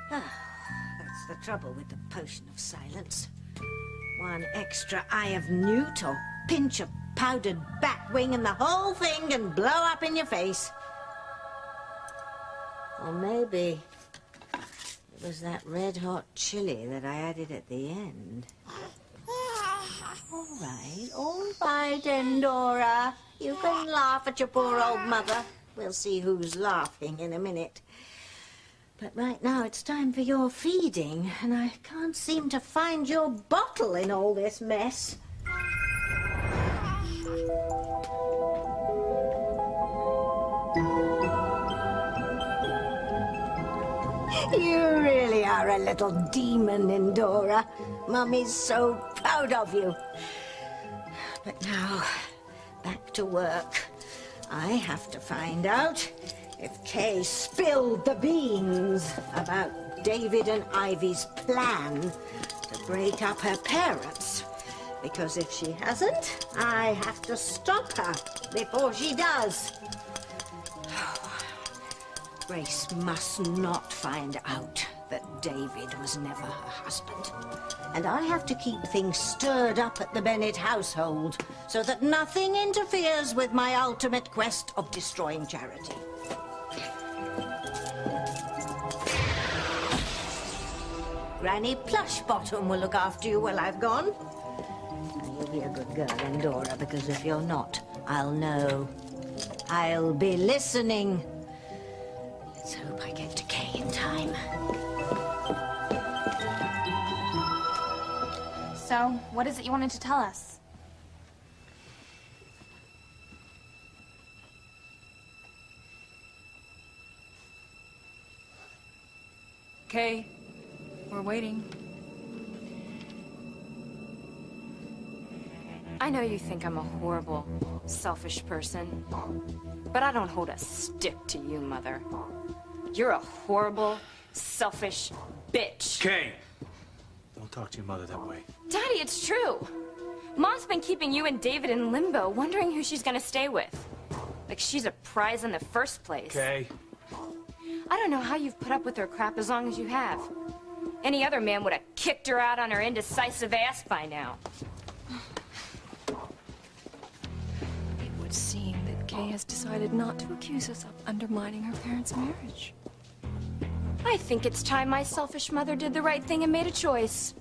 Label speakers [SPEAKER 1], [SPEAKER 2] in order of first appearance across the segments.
[SPEAKER 1] That's the trouble with the potion of silence. One extra eye of newt or pinch of powdered bat wing and the whole thing can blow up in your face. Or maybe it was that red-hot chili that I added at the end. All right, Endora. You can laugh at your poor old mother. We'll see who's laughing in a minute. But right now it's time for your feeding, and I can't seem to find your bottle in all this mess. You really are a little demon, Endora. Mummy's so proud of you. But now, back to work. I have to find out if Kay spilled the beans about David and Ivy's plan to break up her parents. Because if she hasn't, I have to stop her before she does. Grace must not find out that David was never her husband. And I have to keep things stirred up at the Bennett household so that nothing interferes with my ultimate quest of destroying Charity. Granny Plushbottom will look after you while I've gone. Now, you'll be a good girl, Endora, because if you're not, I'll know. I'll be listening. Let's hope I get to Kay in time.
[SPEAKER 2] So, what is it you wanted to tell us?
[SPEAKER 3] Kay, we're waiting.
[SPEAKER 2] I know you think I'm a horrible, selfish person, but I don't hold a stick to you, Mother. You're a horrible, selfish bitch.
[SPEAKER 4] Kay! Don't talk to your mother that way.
[SPEAKER 2] Daddy, it's true. Mom's been keeping you and David in limbo, wondering who she's gonna stay with. Like she's a prize in the first place.
[SPEAKER 4] Kay?
[SPEAKER 2] I don't know how you've put up with her crap as long as you have. Any other man would have kicked her out on her indecisive ass by now.
[SPEAKER 3] It would seem that Kay has decided not to accuse us of undermining her parents' marriage.
[SPEAKER 2] I think it's time my selfish mother did the right thing and made a choice.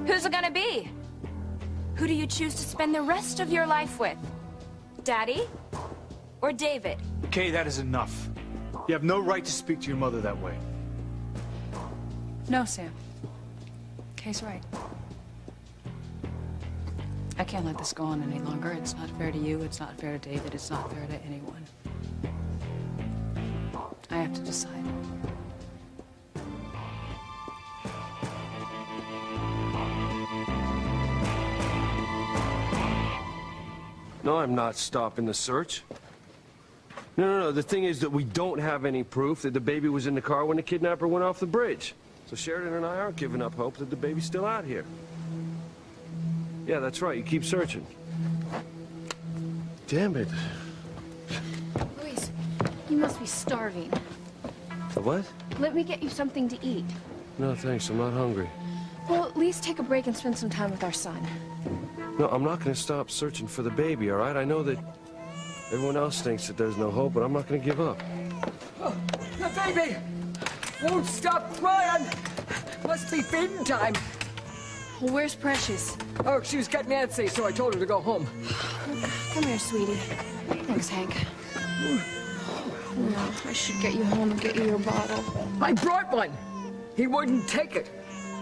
[SPEAKER 2] Who's it gonna be? Who do you choose to spend the rest of your life with? Daddy? Or David?
[SPEAKER 4] Kay, that is enough. You have no right to speak to your mother that way.
[SPEAKER 3] No, Sam. Kay's right. I can't let this go on any longer. It's not fair to you, it's not fair to David, it's not fair to anyone. I have to decide.
[SPEAKER 5] No, I'm not stopping the search. No. The thing is that we don't have any proof that the baby was in the car when the kidnapper went off the bridge. So Sheridan and I aren't giving up hope that the baby's still out here. Yeah, that's right. You keep searching. Damn it.
[SPEAKER 6] Luis, you must be starving.
[SPEAKER 5] The what?
[SPEAKER 6] Let me get you something to eat.
[SPEAKER 5] No, thanks. I'm not hungry.
[SPEAKER 6] Well, at least take a break and spend some time with our son.
[SPEAKER 5] No, I'm not going to stop searching for the baby, all right? I know that everyone else thinks that there's no hope, but I'm not going to give up.
[SPEAKER 7] Oh, the baby won't stop crying. Must be feeding time.
[SPEAKER 6] Well, where's Precious?
[SPEAKER 7] Oh, she was getting antsy, so I told her to go home.
[SPEAKER 6] Come here, sweetie. Thanks, Hank. No, I should get you home and get you your bottle.
[SPEAKER 7] I brought one. He wouldn't take it.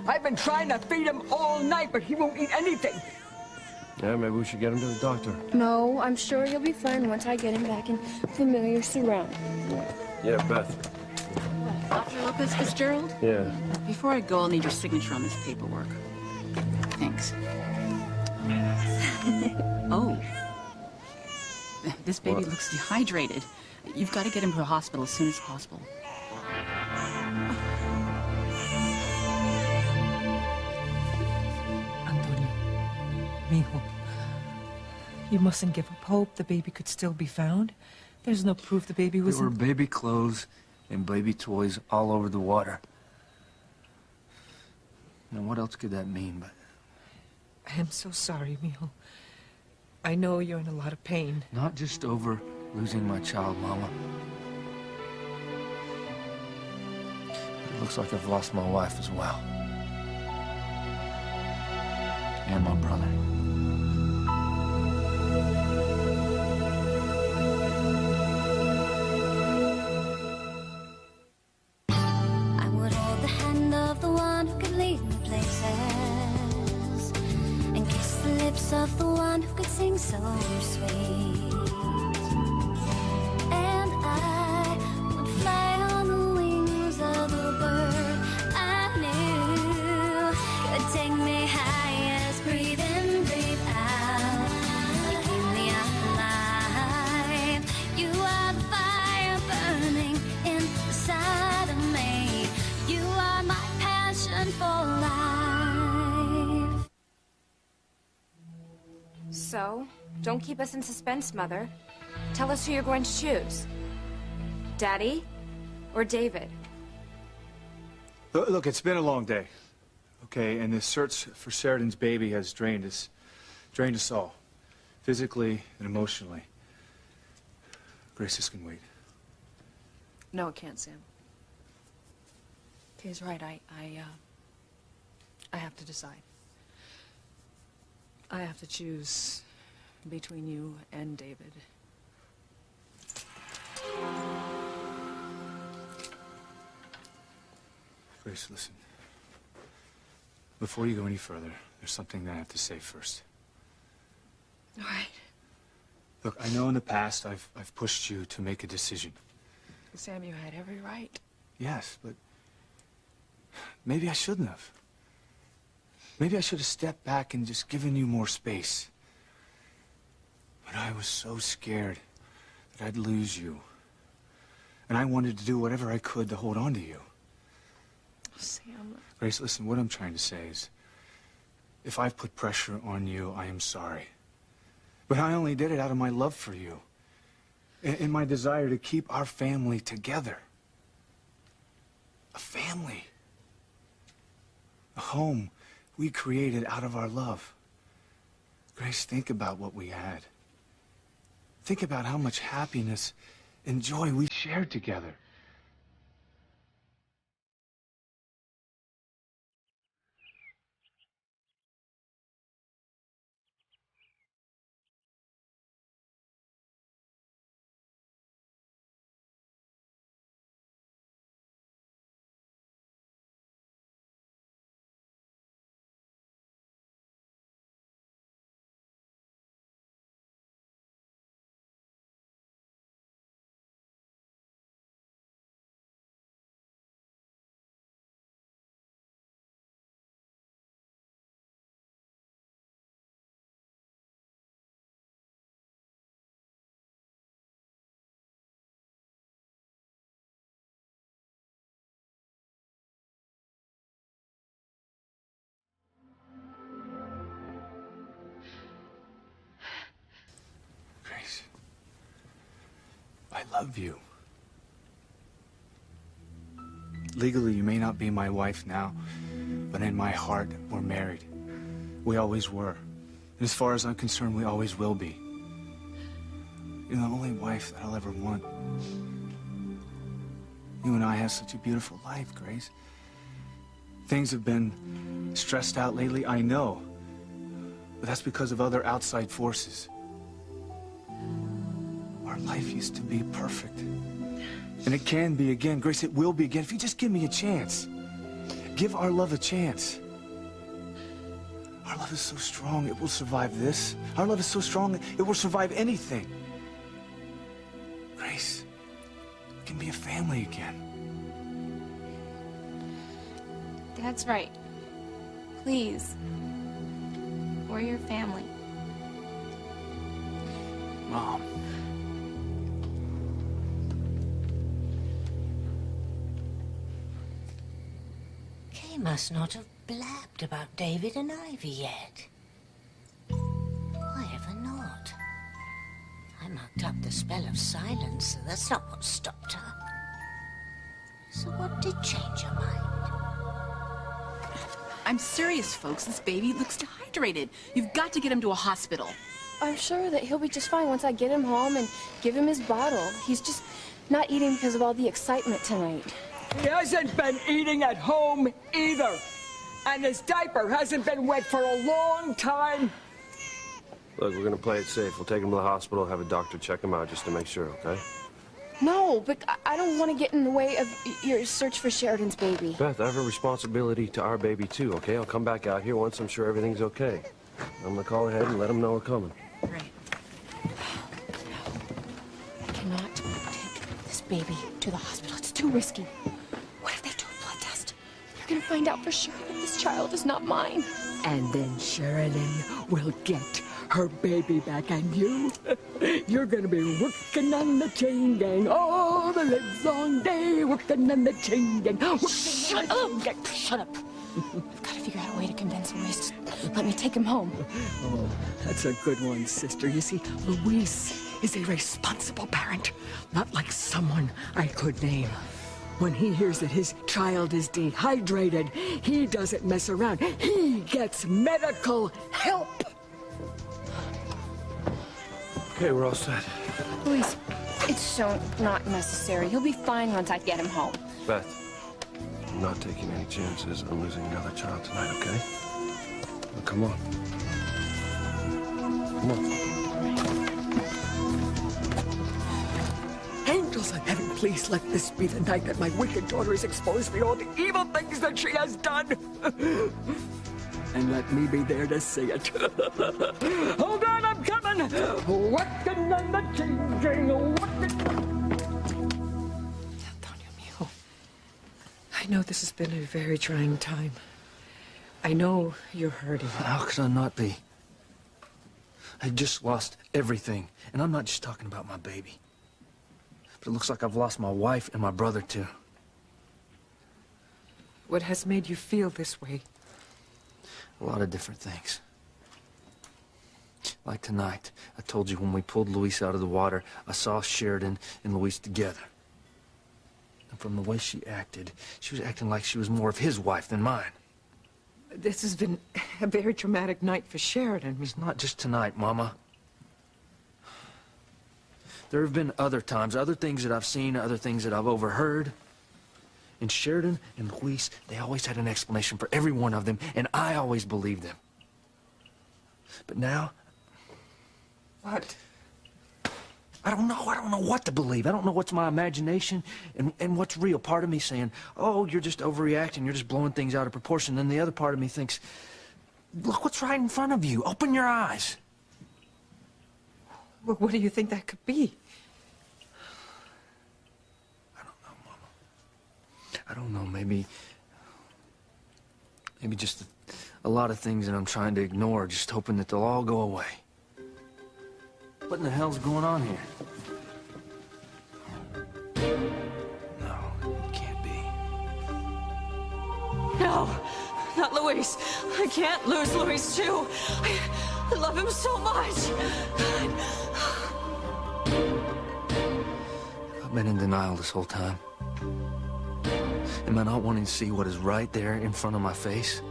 [SPEAKER 7] I've been trying to feed him all night, but he won't eat anything.
[SPEAKER 5] Yeah, maybe we should get him to the doctor.
[SPEAKER 6] No, I'm sure you'll be fine once I get him back in familiar surroundings.
[SPEAKER 5] Yeah, Beth.
[SPEAKER 8] Dr. Lopez Fitzgerald?
[SPEAKER 5] Yeah.
[SPEAKER 8] Before I go, I'll need your signature on this paperwork. Thanks. Oh. This baby looks dehydrated. You've got to get him to the hospital as soon as possible.
[SPEAKER 9] Antonio, mijo, you mustn't give up hope. The baby could still be found. There's no proof the baby was
[SPEAKER 10] There were baby clothes and baby toys all over the water. Now, what else could that mean, but...
[SPEAKER 9] I am so sorry, Mijo. I know you're in a lot of pain.
[SPEAKER 10] Not just over losing my child, Mama. It looks like I've lost my wife as well. And my brother.
[SPEAKER 11] I would hold the hand of the one who could lead me places, and kiss the lips of the one who could sing so sweet. And I would fly on the wings of the bird I knew could take me highest. Breathe in, breathe out, you keep me alive. You are the fire burning inside of me. You are my passion for life.
[SPEAKER 2] So, don't keep us in suspense, Mother. Tell us who you're going to choose. Daddy or David?
[SPEAKER 4] Look, it's been a long day. Okay, and the search for Sheridan's baby has drained us all. Physically and emotionally. Grace, this can wait.
[SPEAKER 3] No, it can't, Sam. Kay's right. I have to decide. I have to choose between you and David.
[SPEAKER 4] Grace, listen. Before you go any further, there's something that I have to say first.
[SPEAKER 3] All right.
[SPEAKER 4] Look, I know in the past I've pushed you to make a decision.
[SPEAKER 3] Sam, you had every right.
[SPEAKER 4] Yes, but maybe I shouldn't have. Maybe I should have stepped back and just given you more space. But I was so scared that I'd lose you. And I wanted to do whatever I could to hold on to you.
[SPEAKER 3] Sam.
[SPEAKER 4] Grace, listen, what I'm trying to say is, if I've put pressure on you, I am sorry. But I only did it out of my love for you. And my desire to keep our family together. A family. A home we created out of our love. Grace, think about what we had. Think about how much happiness and joy we shared together. Grace, I love you. Legally, you may not be my wife now, but in my heart, we're married. We always were. And as far as I'm concerned, we always will be. You're the only wife that I'll ever want. You and I have such a beautiful life, Grace. Things have been stressed out lately, I know. But that's because of other outside forces. Our life used to be perfect. And it can be again. Grace, it will be again if you just give me a chance. Give our love a chance. Our love is so strong, it will survive this. Our love is so strong, it will survive anything. Grace, we can be a family again.
[SPEAKER 6] Dad's right. Please. We're your family.
[SPEAKER 10] Mom.
[SPEAKER 1] Kay must not have blabbed about David and Ivy yet. Why ever not? I marked up the spell of silence, so that's not what stopped her. So what did change her mind?
[SPEAKER 8] I'm serious, folks. This baby looks dehydrated. You've got to get him to a hospital.
[SPEAKER 6] I'm sure that he'll be just fine once I get him home and give him his bottle. He's just not eating because of all the excitement tonight.
[SPEAKER 7] He hasn't been eating at home either. And his diaper hasn't been wet for a long time.
[SPEAKER 5] Look, we're gonna play it safe. We'll take him to the hospital, have a doctor check him out just to make sure, okay?
[SPEAKER 6] No, but I don't want to get in the way of your search for Sheridan's baby.
[SPEAKER 5] Beth, I have a responsibility to our baby too, okay? I'll come back out here once I'm sure everything's okay. I'm gonna call ahead and let him know we're coming.
[SPEAKER 8] Right.
[SPEAKER 6] I cannot take this baby to the hospital. It's too risky. What if they do a blood test? They're gonna find out for sure that this child is not mine.
[SPEAKER 7] And then Sheridan will get her baby back, and you're gonna be working on the chain gang all the livelong day, working on the chain gang.
[SPEAKER 6] Shut up! Shut up! I've got to figure out a way to convince Luis to let me take him home.
[SPEAKER 7] Oh, that's a good one, sister. You see, Luis is a responsible parent, not like someone I could name. When he hears that his child is dehydrated, he doesn't mess around. He gets medical help.
[SPEAKER 5] Okay, we're all set.
[SPEAKER 6] Luis, it's so not necessary. He'll be fine once I get him home.
[SPEAKER 5] Beth, I'm not taking any chances on losing another child tonight, okay? Now, come on. Come on.
[SPEAKER 7] Angels in heaven, please let this be the night that my wicked daughter is exposed for all the evil things that she has done. And let me be there to see it. Hold on, I'm coming! Working on the changing, working...
[SPEAKER 9] Antonio Mijo, I know this has been a very trying time. I know you're hurting.
[SPEAKER 10] How could I not be? I just lost everything. And I'm not just talking about my baby. But it looks like I've lost my wife and my brother, too.
[SPEAKER 9] What has made you feel this way?
[SPEAKER 10] A lot of different things. Like tonight, I told you when we pulled Luis out of the water, I saw Sheridan and Luis together. And from the way she was acting like she was more of his wife than mine.
[SPEAKER 9] This has been a very traumatic night for Sheridan.
[SPEAKER 10] It's not just tonight, Mama. There have been other times, other things that I've seen, other things that I've overheard. And Sheridan and Luis, they always had an explanation for every one of them, and I always believed them. But now...
[SPEAKER 9] What?
[SPEAKER 10] I don't know what to believe. I don't know what's my imagination and what's real. Part of me saying, oh, you're just overreacting, you're just blowing things out of proportion. Then the other part of me thinks, look what's right in front of you. Open your eyes.
[SPEAKER 9] Well, what do you think that could be?
[SPEAKER 10] I don't know, maybe just a lot of things that I'm trying to ignore, just hoping that they'll all go away. What in the hell's going on here? No, it can't be.
[SPEAKER 3] No, not Luis. I can't lose Luis, too. I love him so much.
[SPEAKER 10] I've been in denial this whole time. Am I not wanting to see what is right there in front of my face?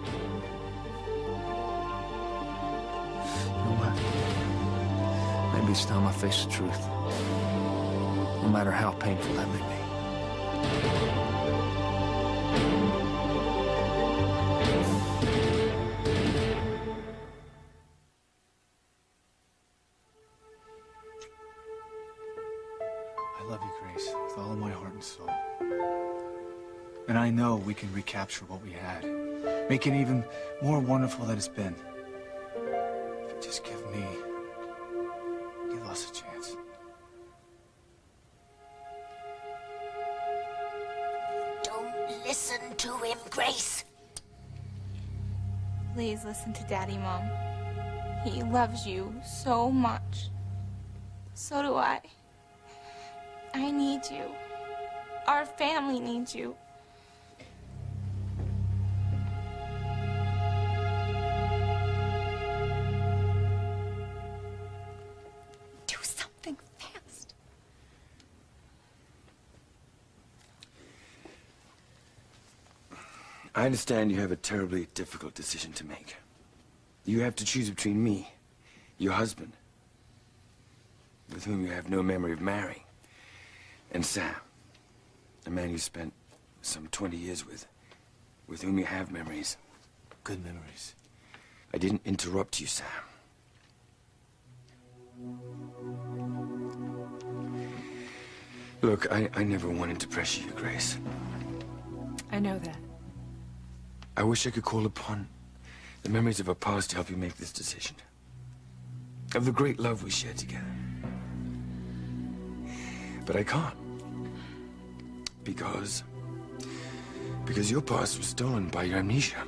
[SPEAKER 10] You know what? Maybe it's time I face the truth. No matter how painful that may be.
[SPEAKER 4] I love you, Grace, with all of my heart and soul. And I know we can recapture what we had. Make it even more wonderful than it's been. If you just give us a chance.
[SPEAKER 1] Don't listen to him, Grace.
[SPEAKER 2] Please listen to Daddy, Mom. He loves you so much. So do I. I need you. Our family needs you.
[SPEAKER 6] Do something fast.
[SPEAKER 12] I understand you have a terribly difficult decision to make. You have to choose between me, your husband, with whom you have no memory of marrying, and Sam, a man you spent some 20 years with whom you have memories. Good memories. I didn't interrupt you, Sam. Look, I never wanted to pressure you, Grace.
[SPEAKER 3] I know that.
[SPEAKER 12] I wish I could call upon the memories of our past to help you make this decision. Of the great love we shared together. But I can't. Because your past was stolen by your amnesia.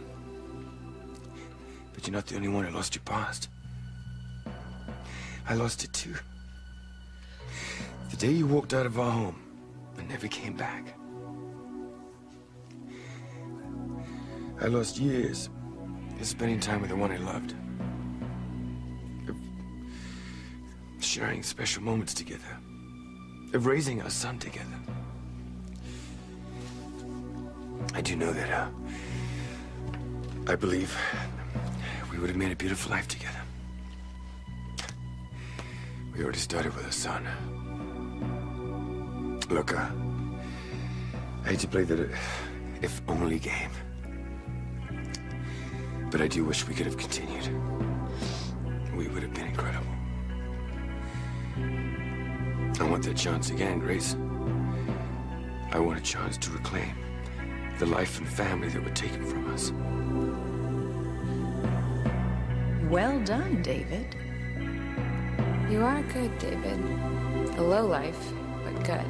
[SPEAKER 12] But you're not the only one who lost your past. I lost it too. The day you walked out of our home and never came back. I lost years of spending time with the one I loved. Of sharing special moments together. Of raising our son together. I do know that, I believe we would have made a beautiful life together. We already started with a son. Look, I hate to play that if only game. But I do wish we could have continued. We would have been incredible. I want that chance again, Grace. I want a chance to reclaim the life and family that were taken from us.
[SPEAKER 3] Well done, David.
[SPEAKER 2] You are good, David. A lowlife, but good.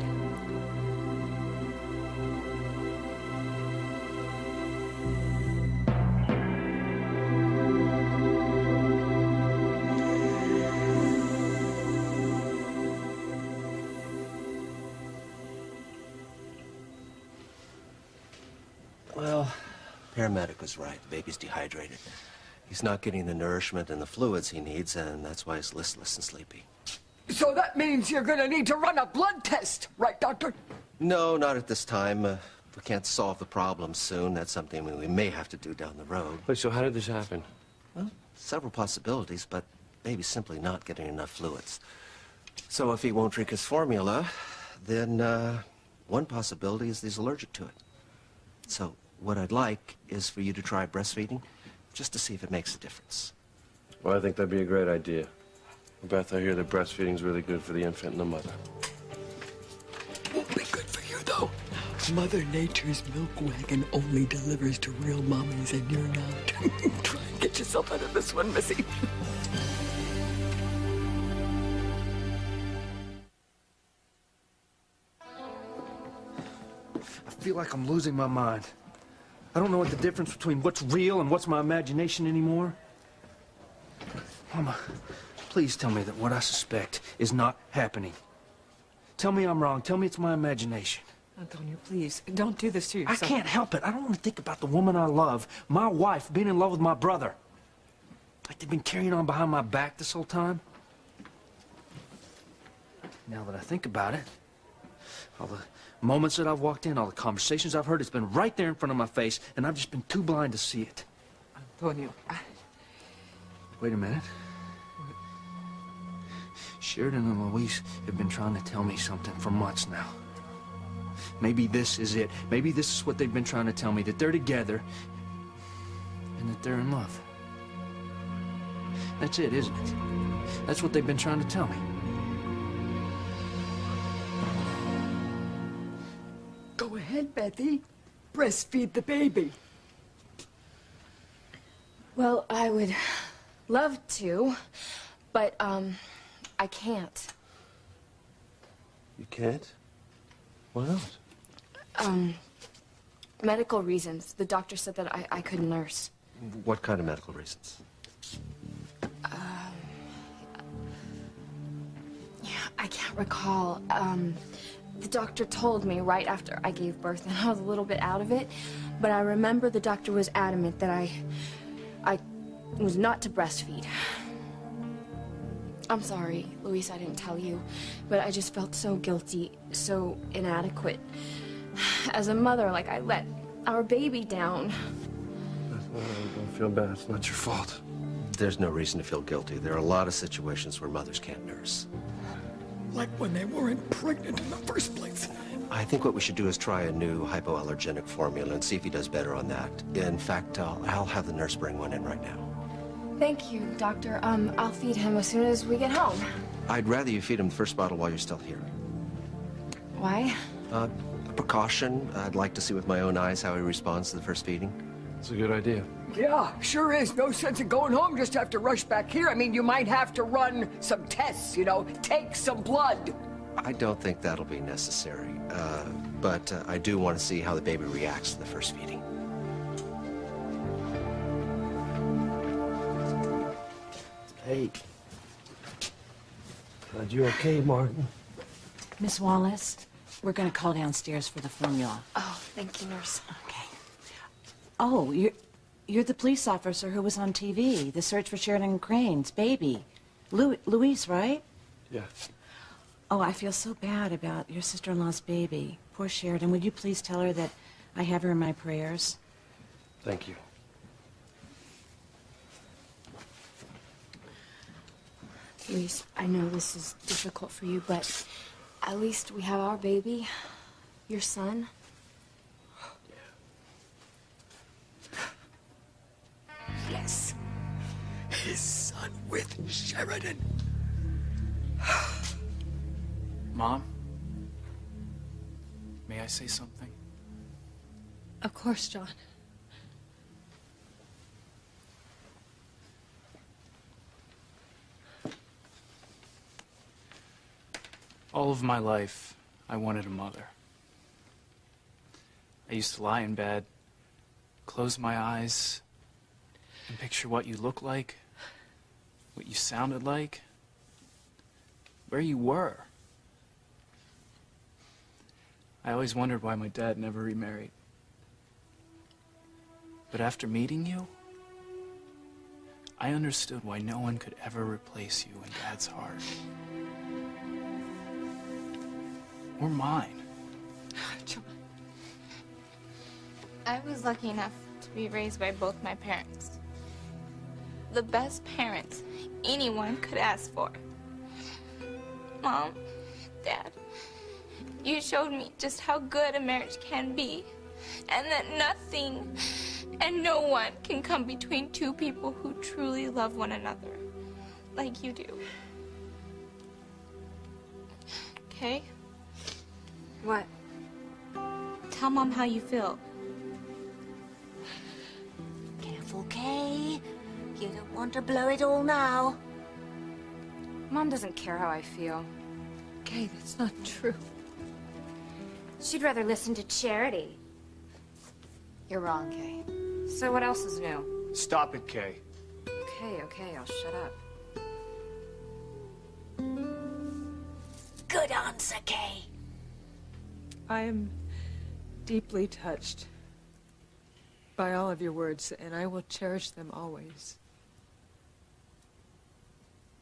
[SPEAKER 13] Well, paramedic was right. The baby's dehydrated. He's not getting the nourishment and the fluids he needs, and that's why he's listless and sleepy.
[SPEAKER 7] So that means you're gonna need to run a blood test, right, Doctor?
[SPEAKER 13] No, not at this time. If we can't solve the problem soon, that's something we may have to do down the road.
[SPEAKER 5] Wait, so how did this happen?
[SPEAKER 13] Well, several possibilities, but maybe simply not getting enough fluids. So if he won't drink his formula, then one possibility is he's allergic to it. So what I'd like is for you to try breastfeeding, just to see if it makes a difference.
[SPEAKER 5] Well, I think that'd be a great idea. Beth, I hear that breastfeeding's really good for the infant and the mother.
[SPEAKER 7] Won't be good for you, though. Mother Nature's milk wagon only delivers to real mommies, and you're not. Try and get yourself out of this one, Missy.
[SPEAKER 10] I feel like I'm losing my mind. I don't know what the difference between what's real and what's my imagination anymore. Mama, please tell me that what I suspect is not happening. Tell me I'm wrong. Tell me it's my imagination.
[SPEAKER 9] Antonio, please, don't do this to yourself.
[SPEAKER 10] I can't help it. I don't want to think about the woman I love, my wife, being in love with my brother. Like they've been carrying on behind my back this whole time. Now that I think about it, all the moments that I've walked in, all the conversations I've heard, it's been right there in front of my face, and I've just been too blind to see it.
[SPEAKER 9] Antonio,
[SPEAKER 10] Wait a minute. Sheridan and Luis have been trying to tell me something for months now. Maybe this is it. Maybe this is what they've been trying to tell me, that they're together and that they're in love. That's it, isn't it? That's what they've been trying to tell me.
[SPEAKER 7] Go ahead, Bethy. Breastfeed the baby.
[SPEAKER 6] Well, I would love to, but, I can't.
[SPEAKER 5] You can't? Why not?
[SPEAKER 6] Medical reasons. The doctor said that I couldn't nurse.
[SPEAKER 13] What kind of medical reasons?
[SPEAKER 6] Yeah, I can't recall. The doctor told me right after I gave birth, and I was a little bit out of it, but I remember the doctor was adamant that I was not to breastfeed. I'm sorry, Luis, I didn't tell you, but I just felt so guilty, so inadequate. As a mother, like, I let our baby down.
[SPEAKER 5] Don't feel bad. It's not your fault.
[SPEAKER 13] There's no reason to feel guilty. There are a lot of situations where mothers can't nurse.
[SPEAKER 7] Like when they weren't pregnant in the first place.
[SPEAKER 13] I think what we should do is try a new hypoallergenic formula and see if he does better on that. In fact, I'll have the nurse bring one in right now.
[SPEAKER 6] Thank you, Doctor. I'll feed him as soon as we get home.
[SPEAKER 13] I'd rather you feed him the first bottle while you're still here.
[SPEAKER 6] Why?
[SPEAKER 13] A precaution. I'd like to see with my own eyes how he responds to the first feeding.
[SPEAKER 5] It's a good idea.
[SPEAKER 7] Yeah, sure is. No sense in going home just to have to rush back here. I mean, you might have to run some tests, you know, take some blood.
[SPEAKER 13] I don't think that'll be necessary, but I do want to see how the baby reacts to the first feeding.
[SPEAKER 5] Hey. Glad you're okay, Martin.
[SPEAKER 14] Miss Wallace, we're going to call downstairs for the formula.
[SPEAKER 6] Oh, thank you, nurse.
[SPEAKER 14] Okay. Oh, you're the police officer who was on TV, the search for Sheridan Crane's baby. Luis, right?
[SPEAKER 5] Yeah.
[SPEAKER 14] Oh, I feel so bad about your sister-in-law's baby. Poor Sheridan. Would you please tell her that I have her in my prayers?
[SPEAKER 5] Thank you.
[SPEAKER 6] Luis, I know this is difficult for you, but at least we have our baby, your son.
[SPEAKER 7] Yes. His son with Sheridan.
[SPEAKER 4] Mom? May I say something?
[SPEAKER 3] Of course, John.
[SPEAKER 4] All of my life, I wanted a mother. I used to lie in bed, close my eyes, and picture what you looked like, what you sounded like, where you were. I always wondered why my dad never remarried. But after meeting you, I understood why no one could ever replace you in Dad's heart. Or mine.
[SPEAKER 2] I was lucky enough to be raised by both my parents. The best parents anyone could ask for. Mom, Dad, you showed me just how good a marriage can be, and that nothing and no one can come between two people who truly love one another, like you do. Okay?
[SPEAKER 6] What?
[SPEAKER 2] Tell Mom how you feel.
[SPEAKER 1] Careful, Kay. You don't want to blow it all now.
[SPEAKER 6] Mom doesn't care how I feel.
[SPEAKER 3] Kay, that's not true.
[SPEAKER 2] She'd rather listen to Charity.
[SPEAKER 6] You're wrong, Kay.
[SPEAKER 2] So what else is new?
[SPEAKER 4] Stop it, Kay.
[SPEAKER 6] Okay, I'll shut up.
[SPEAKER 1] Good answer, Kay.
[SPEAKER 9] I am deeply touched by all of your words, and I will cherish them always.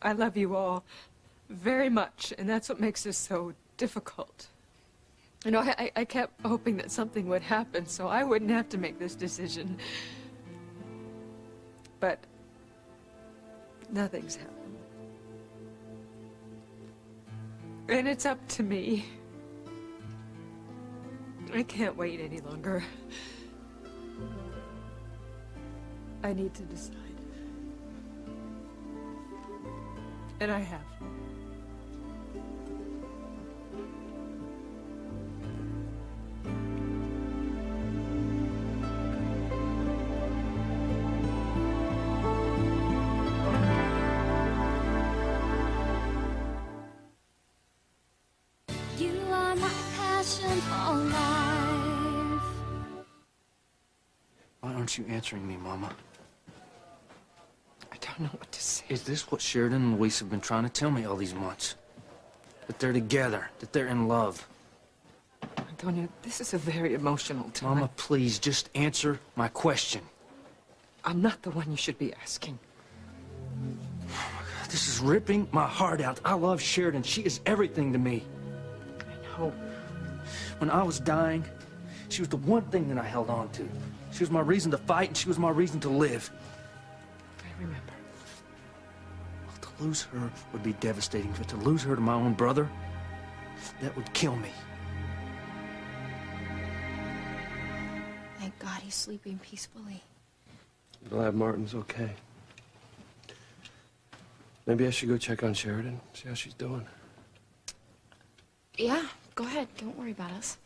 [SPEAKER 9] I love you all very much, and that's what makes this so difficult. You know, I kept hoping that something would happen so I wouldn't have to make this decision. But nothing's happened. And it's up to me. I can't wait any longer. I need to decide. And I have.
[SPEAKER 11] You are my passion for life.
[SPEAKER 10] Why aren't you answering me, Mama?
[SPEAKER 7] I don't know what to say.
[SPEAKER 10] Is this what Sheridan and Luis have been trying to tell me all these months? That they're together, that they're in love.
[SPEAKER 7] Antonio, this is a very emotional time.
[SPEAKER 10] Mama, please, just answer my question.
[SPEAKER 7] I'm not the one you should be asking.
[SPEAKER 10] This is ripping my heart out. I love Sheridan. She is everything to me.
[SPEAKER 7] I know.
[SPEAKER 10] When I was dying, She was the one thing that I held on to. She was my reason to fight, and she was my reason to live.
[SPEAKER 7] I remember.
[SPEAKER 10] Well, to lose her would be devastating, but to lose her to my own brother, that would kill me.
[SPEAKER 6] Thank God he's sleeping peacefully.
[SPEAKER 5] Glad Martin's okay. Maybe I should go check on Sheridan, see how she's doing.
[SPEAKER 6] Yeah, go ahead. Don't worry about us.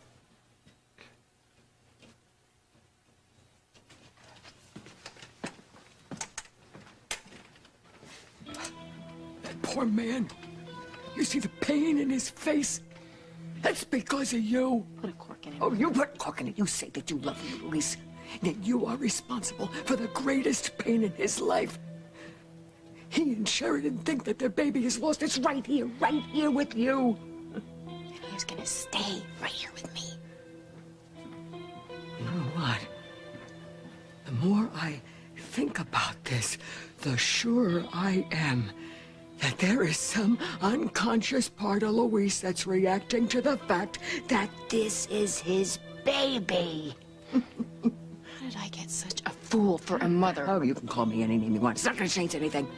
[SPEAKER 7] That poor man. You see the pain in his face? That's because of you.
[SPEAKER 14] Put a cork in it.
[SPEAKER 7] Oh, you put cork in it. You say that you love him, Luis. That you are responsible for the greatest pain in his life. He and Sheridan think that their baby is lost. It's right here with you.
[SPEAKER 6] And he's gonna stay right here with me.
[SPEAKER 7] You know what? The more I think about this, the surer I am that there is some unconscious part of Luis that's reacting to the fact that this is his baby.
[SPEAKER 6] How did I get such a fool for a mother?
[SPEAKER 7] Oh, you can call me any name you want. It's not going to change anything.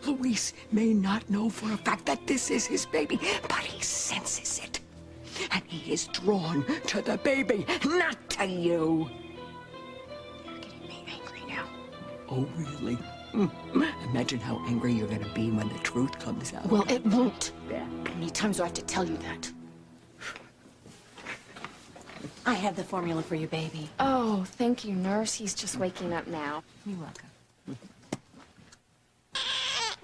[SPEAKER 7] Luis may not know for a fact that this is his baby, but he senses it. And he is drawn to the baby, not to you.
[SPEAKER 6] You're getting me angry now.
[SPEAKER 7] Oh, really? Imagine how angry you're going to be when the truth comes out.
[SPEAKER 6] Well, it won't. How many times do I have to tell you that?
[SPEAKER 14] I have the formula for your baby.
[SPEAKER 6] Oh, thank you, nurse. He's just waking up now.
[SPEAKER 14] You're welcome.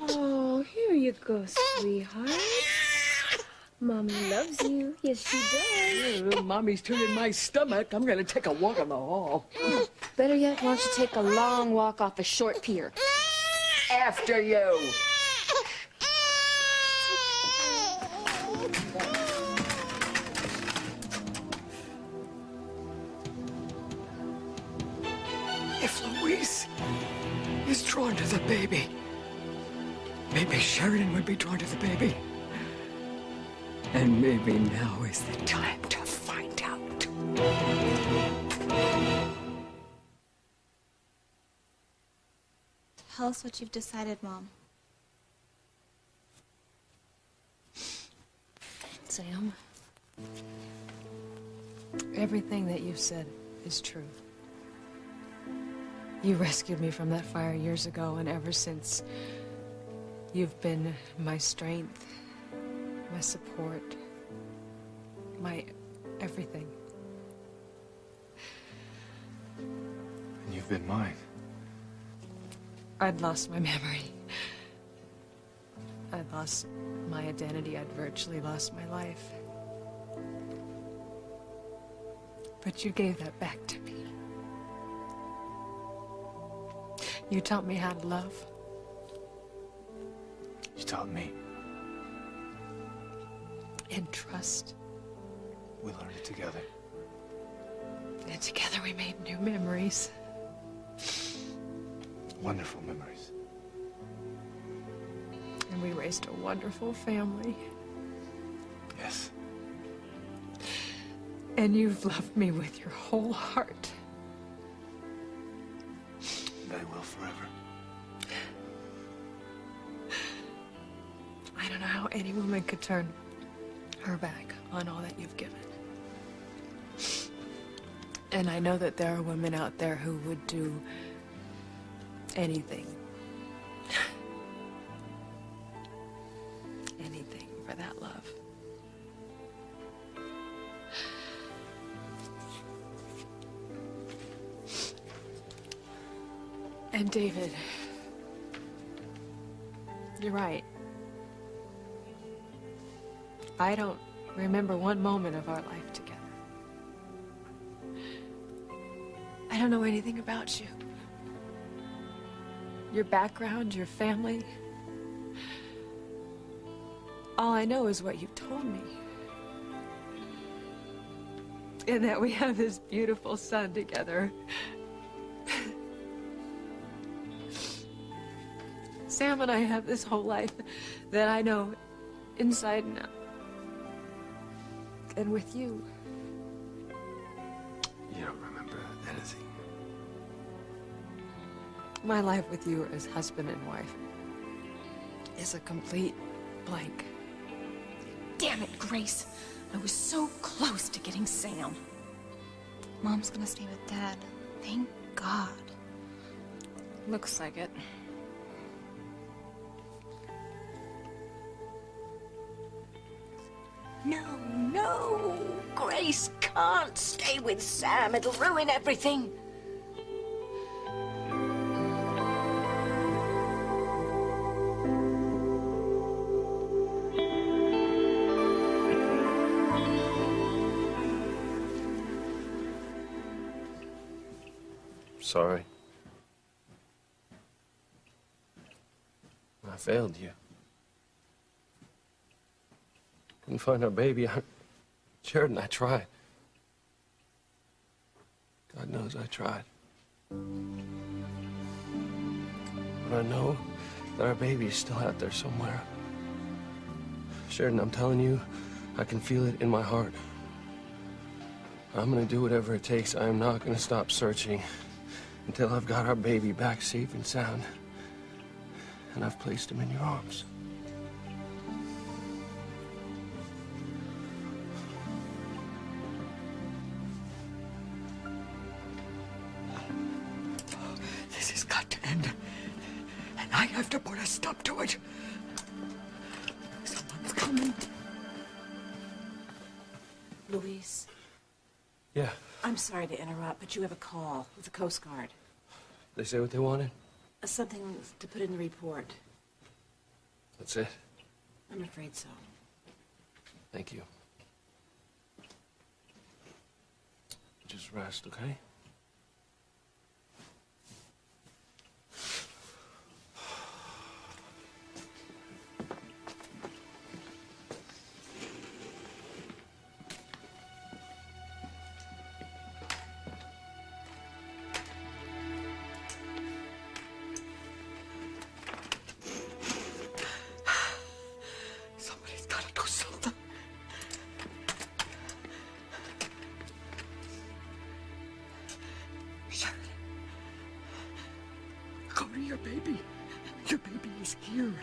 [SPEAKER 6] Oh, here you go, sweetheart. Mommy loves you. Yes, she does.
[SPEAKER 7] Mommy's turning my stomach. I'm going to take a walk in the hall.
[SPEAKER 6] Better yet, why don't you take a long walk off a short pier?
[SPEAKER 7] After you. If Luis is drawn to the baby, maybe Sheridan would be drawn to the baby. And maybe now is the time to find out.
[SPEAKER 15] Tell us what you've decided, Mom.
[SPEAKER 3] Sam, everything that you've said is true. You rescued me from that fire years ago, and ever since, you've been my strength, my support, my everything.
[SPEAKER 4] And you've been mine.
[SPEAKER 3] I'd lost my memory. I'd lost my identity. I'd virtually lost my life. But you gave that back to me. You taught me how to love.
[SPEAKER 4] You taught me.
[SPEAKER 3] And trust.
[SPEAKER 4] We learned it together.
[SPEAKER 3] And together we made new memories.
[SPEAKER 4] Wonderful memories.
[SPEAKER 3] And we raised a wonderful family.
[SPEAKER 4] Yes.
[SPEAKER 3] And you've loved me with your whole heart.
[SPEAKER 4] And I will forever.
[SPEAKER 3] I don't know how any woman could turn her back on all that you've given. And I know that there are women out there who would do anything. Anything for that love. And David, you're right. I don't remember one moment of our life together. I don't know anything about you. Your background, your family. All I know is what you've told me. And that we have this beautiful son together. Sam and I have this whole life that I know inside and out. And with you, My life with you as husband and wife is a complete blank.
[SPEAKER 6] Damn it, Grace. I was so close to getting Sam.
[SPEAKER 2] Mom's gonna stay with Dad.
[SPEAKER 6] Thank God.
[SPEAKER 3] Looks like it.
[SPEAKER 1] No, no. Grace can't stay with Sam. It'll ruin everything.
[SPEAKER 5] Sorry. I failed you. Couldn't find our baby. Sheridan, I tried. God knows I tried. But I know that our baby is still out there somewhere. Sheridan, I'm telling you, I can feel it in my heart. I'm gonna do whatever it takes. I am not gonna stop searching until I've got our baby back safe and sound. And I've placed him in your arms.
[SPEAKER 7] This has got to end. And I have to put a stop to it. Someone's coming.
[SPEAKER 14] Luis,
[SPEAKER 5] Yeah,
[SPEAKER 14] I'm sorry to interrupt, but you have a call with the Coast Guard.
[SPEAKER 5] they say what they wanted.
[SPEAKER 14] Something to put in the report.
[SPEAKER 5] That's it.
[SPEAKER 14] I'm afraid so.
[SPEAKER 5] Thank you. Just rest, okay?
[SPEAKER 7] Somebody's got to do something. Sheridan. Go to your baby. Your baby is here.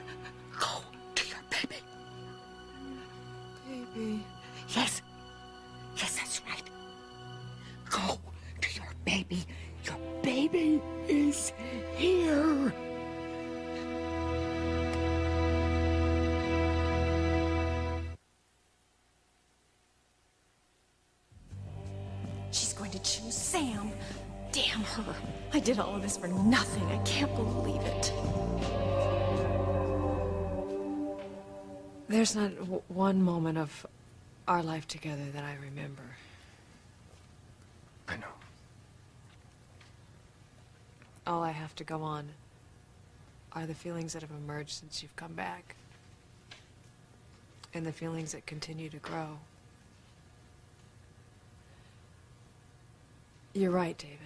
[SPEAKER 7] Go to your baby.
[SPEAKER 3] Baby.
[SPEAKER 7] Yes. Yes, that's right. Go to your baby. Your baby is here.
[SPEAKER 6] She's going to choose Sam. Damn her. I did all of this for nothing. I can't believe it.
[SPEAKER 3] There's not one moment of our life together that I remember.
[SPEAKER 12] I know.
[SPEAKER 3] All I have to go on are the feelings that have emerged since you've come back. And the feelings that continue to grow. You're right, David.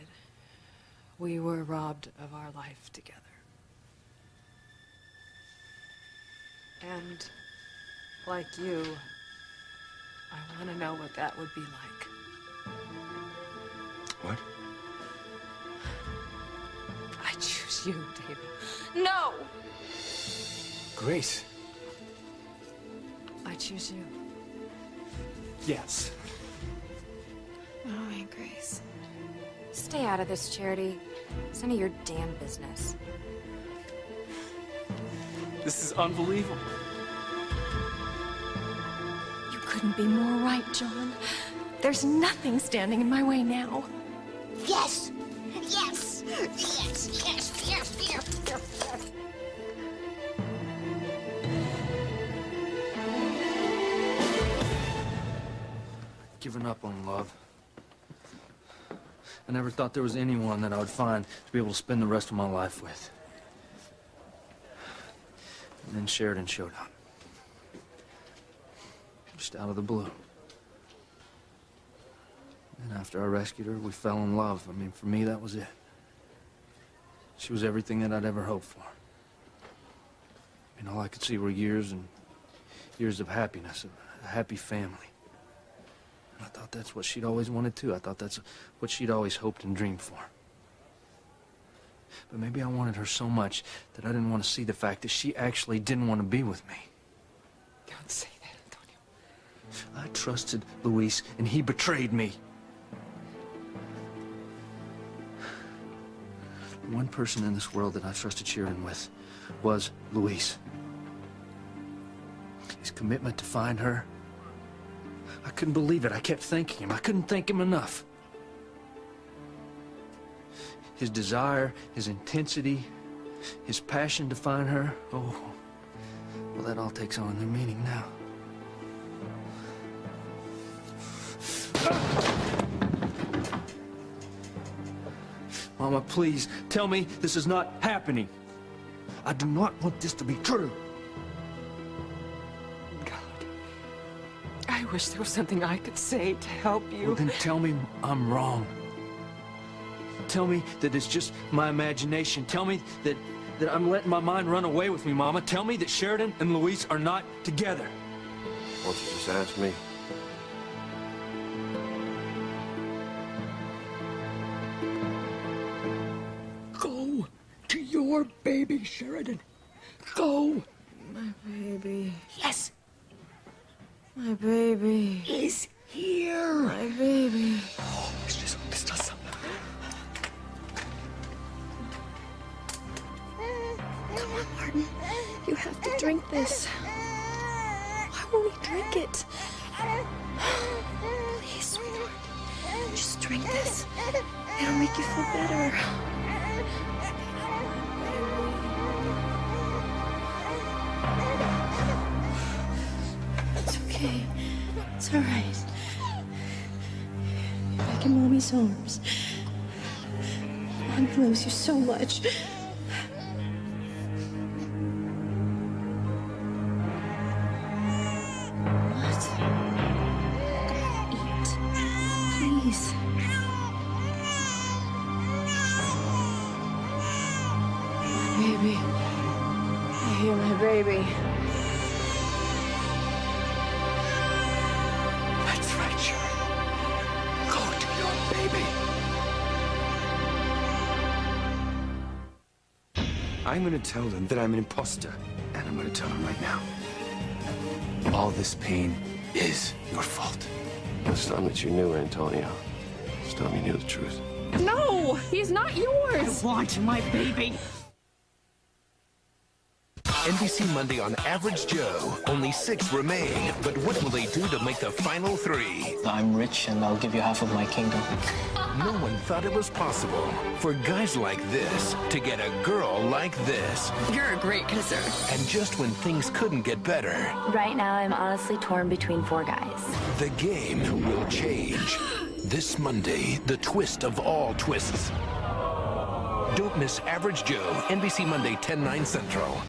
[SPEAKER 3] We were robbed of our life together. And, like you, I want to know what that would be like.
[SPEAKER 12] What?
[SPEAKER 3] I choose you, David.
[SPEAKER 2] No!
[SPEAKER 4] Grace.
[SPEAKER 3] I choose you.
[SPEAKER 4] Yes.
[SPEAKER 2] All right, Grace. Stay out of this, Charity. It's none of your damn business.
[SPEAKER 4] This is unbelievable.
[SPEAKER 6] You couldn't be more right, John. There's nothing standing in my way now.
[SPEAKER 1] Yes! Yes! Yes! Yes! Yes! Yes! Yes!
[SPEAKER 10] Given up on love. I never thought there was anyone that I would find to be able to spend the rest of my life with. And then Sheridan showed up. Just out of the blue. And after I rescued her, we fell in love. I mean, for me, that was it. She was everything that I'd ever hoped for. I mean, all I could see were years and years of happiness, a happy family. I thought that's what she'd always wanted too. I thought that's what she'd always hoped and dreamed for. But maybe I wanted her so much that I didn't want to see the fact that she actually didn't want to be with me.
[SPEAKER 3] Don't say that, Antonio.
[SPEAKER 10] I trusted Luis, and he betrayed me. One person in this world that I trusted Sheridan with was Luis. His commitment to find her, I couldn't believe it. I kept thanking him. I couldn't thank him enough. His desire, his intensity, his passion to find her, oh, well, that all takes on a new meaning now. Mama, please, tell me this is not happening. I do not want this to be true.
[SPEAKER 3] God, I wish there was something I could say to help you.
[SPEAKER 10] Well, then tell me I'm wrong. Tell me that it's just my imagination. Tell me that I'm letting my mind run away with me, Mama. Tell me that Sheridan and Luis are not together.
[SPEAKER 5] Why don't you just ask me?
[SPEAKER 7] Go to your baby, Sheridan. Go.
[SPEAKER 3] My baby.
[SPEAKER 7] Yes.
[SPEAKER 3] My baby.
[SPEAKER 7] He's here.
[SPEAKER 3] My baby.
[SPEAKER 7] Oh, Mr.
[SPEAKER 6] Come on, Martin. You have to drink this. Why won't he drink it? Please, sweetheart. Just drink this. It'll make you feel better. It's okay. It's all right. You're back in Mommy's arms. Mommy loves you so much. What? Eat. Please. My baby. I hear my baby.
[SPEAKER 7] That's right, Sheridan. Go to your baby.
[SPEAKER 12] I'm gonna tell them that I'm an imposter. And I'm gonna tell them right now. All this pain is your fault.
[SPEAKER 5] It's time that you knew, Antonio. It's time you knew the truth.
[SPEAKER 6] No! He's not yours!
[SPEAKER 7] I want my baby.
[SPEAKER 15] NBC Monday on Average Joe. Only 6 remain, but what will they do to make the final 3?
[SPEAKER 16] I'm rich and I'll give you half of my kingdom.
[SPEAKER 15] No one thought it was possible for guys like this to get a girl like this.
[SPEAKER 17] You're a great kisser.
[SPEAKER 15] And just when things couldn't get better,
[SPEAKER 18] Right now, I'm honestly torn between 4 guys.
[SPEAKER 15] the game will change. This Monday, the twist of all twists. Don't miss Average Joe, NBC Monday, 10/9 Central.